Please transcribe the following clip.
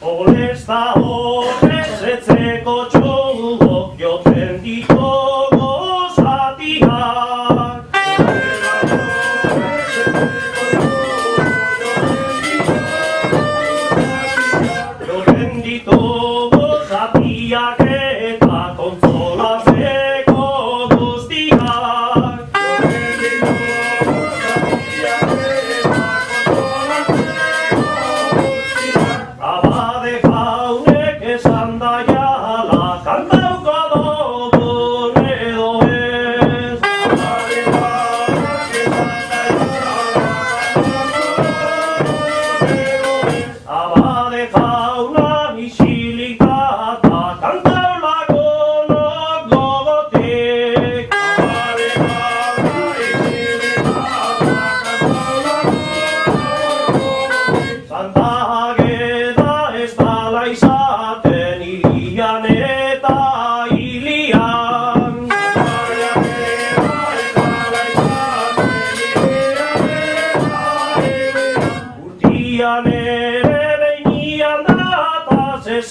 Olesta horrez etzeko txolok jotzen ditugu zatiak. Jotzen ditugu zatiak eta kontzolatzeko guztiak. Abade jaunek esan da jala kantauko dugun edo ez. Abade jauna isilikata kantau lagunok gogotik. Santa Ageda ez dala izaten hilian eta hilian. Urtian ere beinian dataz ez